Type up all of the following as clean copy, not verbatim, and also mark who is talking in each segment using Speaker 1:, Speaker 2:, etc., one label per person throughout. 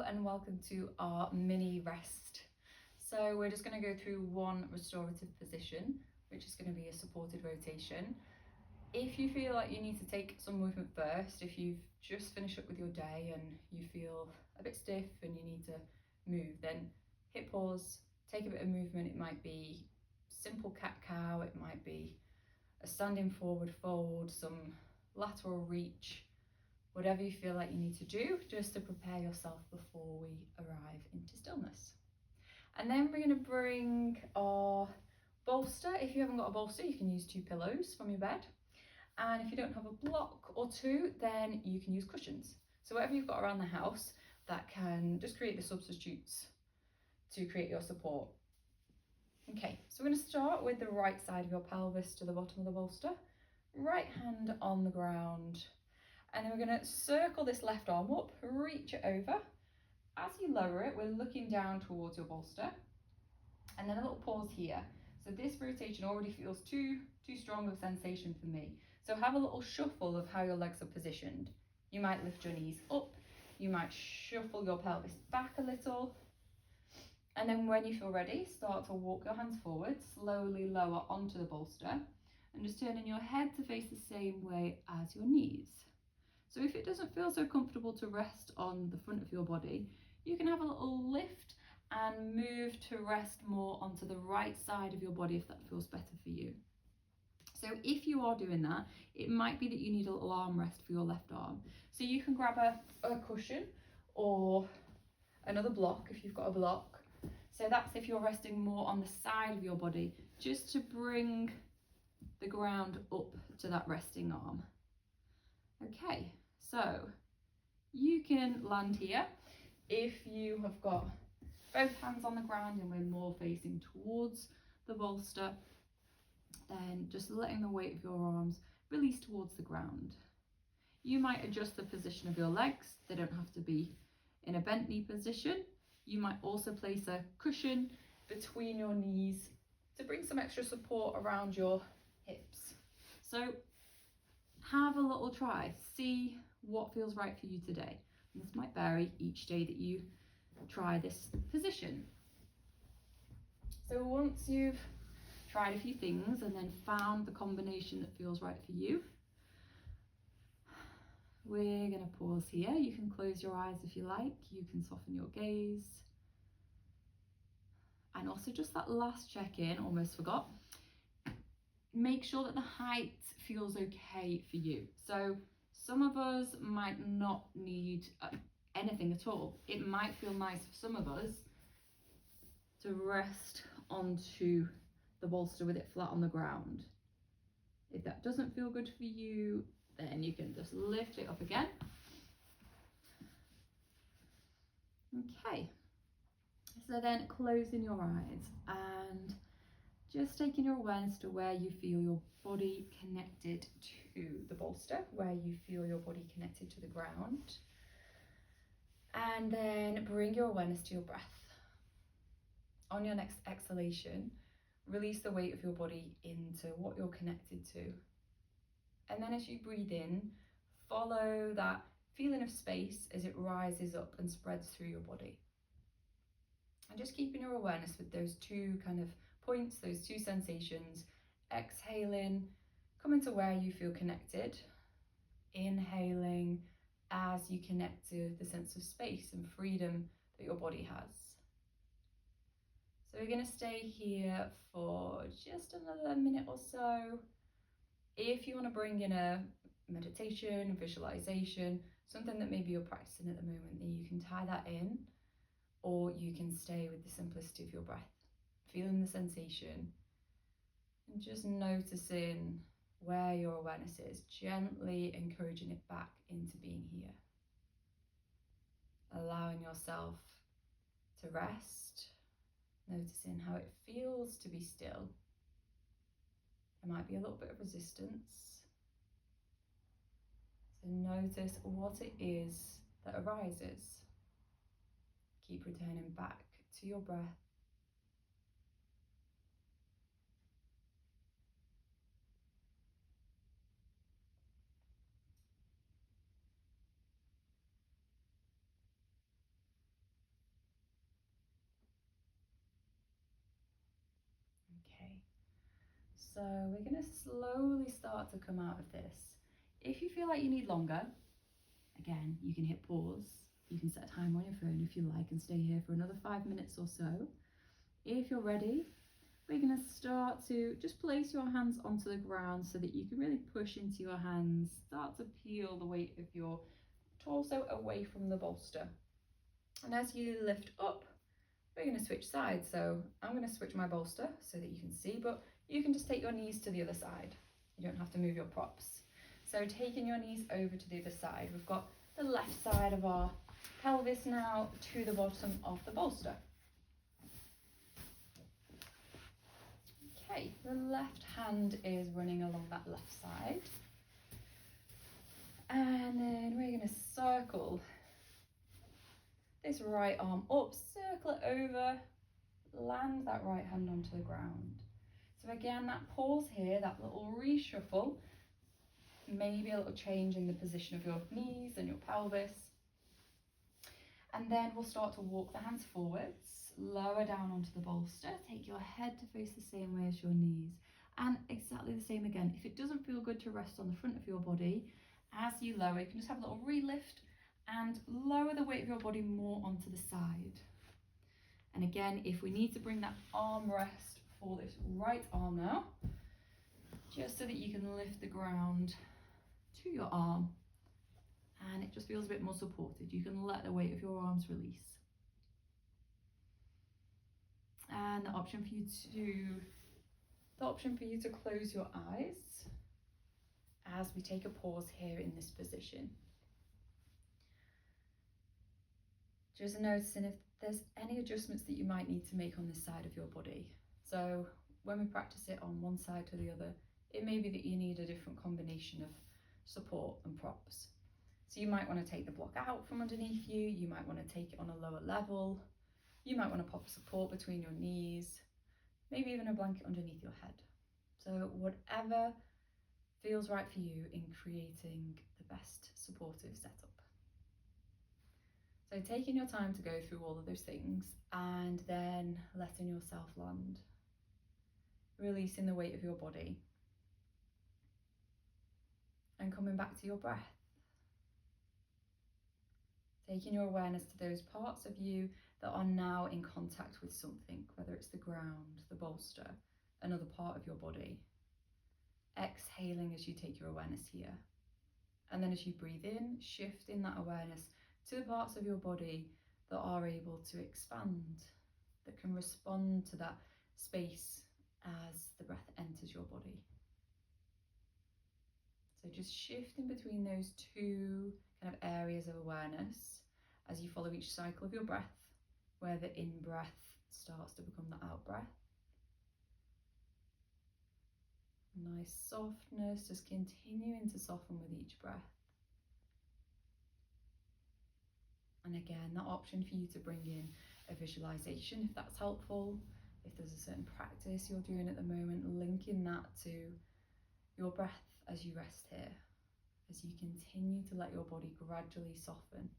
Speaker 1: Hello and welcome to our mini rest. So we're just going to go through one restorative position, which is going to be a supported rotation. If you feel like you need to take some movement first, if you've just finished up with your day and you feel a bit stiff and you need to move, then hit pause, take a bit of movement. It might be simple cat-cow, it might be a standing forward fold, some lateral reach, whatever you feel like you need to do just to prepare yourself before we arrive into stillness. And then we're going to bring our bolster. If you haven't got a bolster, you can use 2 pillows from your bed. And if you don't have a block or 2, then you can use cushions. So whatever you've got around the house that can just create the substitutes to create your support. Okay, so we're going to start with the right side of your pelvis to the bottom of the bolster. Right hand on the ground. And then we're going to circle this left arm up, reach it over. As you lower it, we're looking down towards your bolster. And then a little pause here. So this rotation already feels too strong of a sensation for me. So have a little shuffle of how your legs are positioned. You might lift your knees up. You might shuffle your pelvis back a little. And then when you feel ready, start to walk your hands forward, slowly lower onto the bolster. And just turning your head to face the same way as your knees. So if it doesn't feel so comfortable to rest on the front of your body, you can have a little lift and move to rest more onto the right side of your body if that feels better for you. So if you are doing that, it might be that you need a little arm rest for your left arm. So you can grab a cushion or another block if you've got a block. So that's if you're resting more on the side of your body, just to bring the ground up to that resting arm. Okay. So you can land here. If you have got both hands on the ground and we're more facing towards the bolster, then just letting the weight of your arms release towards the ground. You might adjust the position of your legs. They don't have to be in a bent knee position. You might also place a cushion between your knees to bring some extra support around your hips. So have a little try. See what feels right for you today. And this might vary each day that you try this position. So once you've tried a few things and then found the combination that feels right for you, we're going to pause here. You can close your eyes if you like. You can soften your gaze. And also just that last check-in, almost forgot. Make sure that the height feels okay for you. So some of us might not need anything at all. It might feel nice for some of us to rest onto the bolster with it flat on the ground. If that doesn't feel good for you, then you can just lift it up again. Okay, so then closing your eyes and just taking your awareness to where you feel your body connected to the bolster, where you feel your body connected to the ground. And then bring your awareness to your breath. On your next exhalation, release the weight of your body into what you're connected to. And then as you breathe in, follow that feeling of space as it rises up and spreads through your body. And just keeping your awareness with those 2 kind of points, those 2 sensations. Exhaling, coming to where you feel connected. Inhaling as you connect to the sense of space and freedom that your body has. So we're going to stay here for just another minute or so. If you want to bring in a meditation, visualization, something that maybe you're practicing at the moment, then you can tie that in, or you can stay with the simplicity of your breath, feeling the sensation and just noticing where your awareness is, gently encouraging it back into being here. Allowing yourself to rest, noticing how it feels to be still. There might be a little bit of resistance. So notice what it is that arises. Keep returning back to your breath. So we're going to slowly start to come out of this. If you feel like you need longer, again, you can hit pause. You can set a timer on your phone if you like and stay here for another 5 minutes or so. If you're ready, we're going to start to just place your hands onto the ground so that you can really push into your hands, start to peel the weight of your torso away from the bolster. And as you lift up, we're going to switch sides. So I'm going to switch my bolster so that you can see, but you can just take your knees to the other side. You don't have to move your props. So taking your knees over to the other side, we've got the left side of our pelvis now to the bottom of the bolster. Okay, the left hand is running along that left side. And then we're going to circle this right arm up, circle it over, land that right hand onto the ground. So again, that pause here, that little reshuffle, maybe a little change in the position of your knees and your pelvis. And then we'll start to walk the hands forwards, lower down onto the bolster, take your head to face the same way as your knees. And exactly the same again. If it doesn't feel good to rest on the front of your body, as you lower, you can just have a little relift and lower the weight of your body more onto the side. And again, if we need to bring that arm rest for this right arm now, just so that you can lift the ground to your arm and it just feels a bit more supported. You can let the weight of your arms release. And the option for you to close your eyes as we take a pause here in this position. Just noticing if there's any adjustments that you might need to make on this side of your body. So when we practice it on one side to the other, it may be that you need a different combination of support and props. So you might want to take the block out from underneath you, you might want to take it on a lower level, you might want to pop support between your knees, maybe even a blanket underneath your head. So whatever feels right for you in creating the best supportive setup. So taking your time to go through all of those things and then letting yourself land, releasing the weight of your body and coming back to your breath. Taking your awareness to those parts of you that are now in contact with something, whether it's the ground, the bolster, another part of your body. Exhaling as you take your awareness here. And then as you breathe in, shifting that awareness to the parts of your body that are able to expand, that can respond to that space as the breath enters your body. So just shifting between those two kind of areas of awareness as you follow each cycle of your breath, where the in-breath starts to become the out-breath. Nice softness, just continuing to soften with each breath. And again, that option for you to bring in a visualization if that's helpful. If there's a certain practice you're doing at the moment, linking that to your breath as you rest here, as you continue to let your body gradually soften.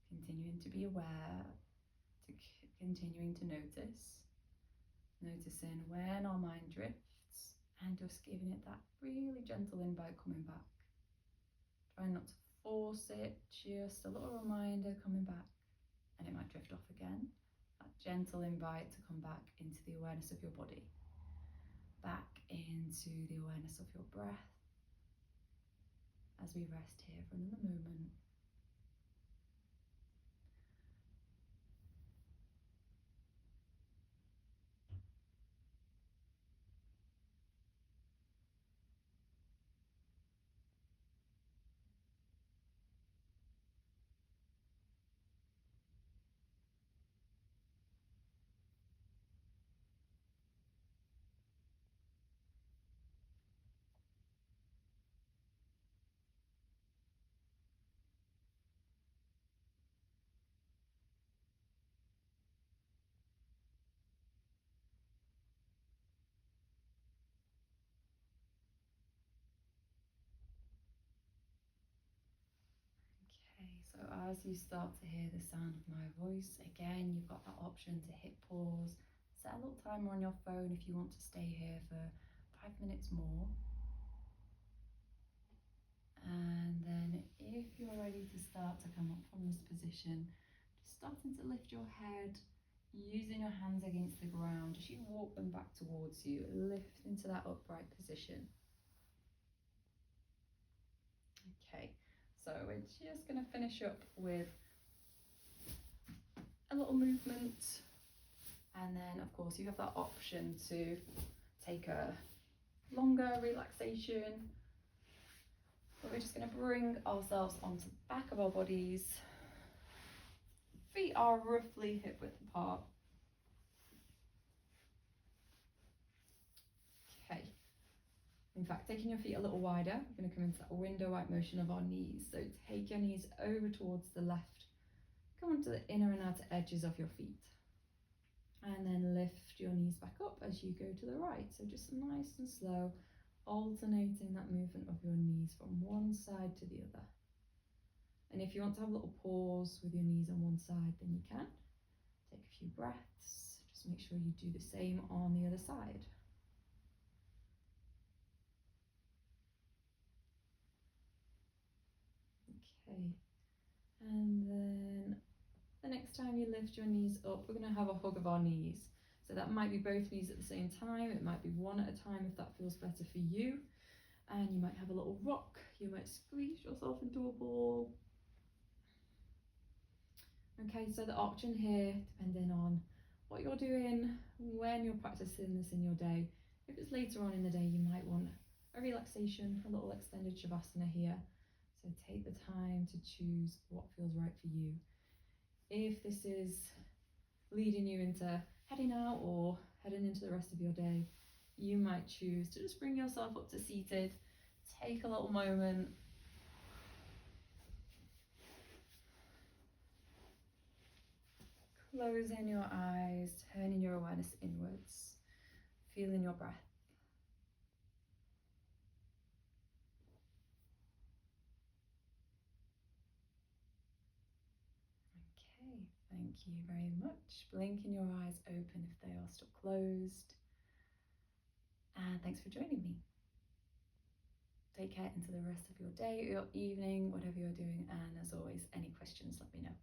Speaker 1: Continuing to be aware, continuing to noticing when our mind drifts and just giving it that really gentle invite coming back. Try not to force it, just a little reminder coming back, and it might drift off again. That gentle invite to come back into the awareness of your body, back into the awareness of your breath as we rest here for another moment. So as you start to hear the sound of my voice, again, you've got that option to hit pause, set a little timer on your phone if you want to stay here for 5 minutes more. And then if you're ready to start to come up from this position, just starting to lift your head, using your hands against the ground as you walk them back towards you, lift into that upright position. Okay, so we're just going to finish up with a little movement, and then of course you have that option to take a longer relaxation, but we're just going to bring ourselves onto the back of our bodies. Feet are roughly hip width apart. Okay, in fact, taking your feet a little wider, we're going to come into that window-out motion of our knees. So take your knees over towards the left, come onto the inner and outer edges of your feet, and then lift your knees back up as you go to the right. So just nice and slow, alternating that movement of your knees from one side to the other. And if you want to have a little pause with your knees on one side, then you can. Take a few breaths, just make sure you do the same on the other side. Okay, and then the next time you lift your knees up, we're going to have a hug of our knees. So that might be both knees at the same time, it might be one at a time if that feels better for you. And you might have a little rock, you might squeeze yourself into a ball. Okay, so the option here, depending on what you're doing, when you're practicing this in your day, if it's later on in the day, you might want a relaxation, a little extended Shavasana here. So take the time to choose what feels right for you. If this is leading you into heading out or heading into the rest of your day, you might choose to just bring yourself up to seated, take a little moment, closing your eyes, turning your awareness inwards, feeling your breath. Okay, thank you very much. Blinking your eyes open if they are still closed. And thanks for joining me. Take care into the rest of your day or your evening, whatever you're doing. And as always, any questions, let me know.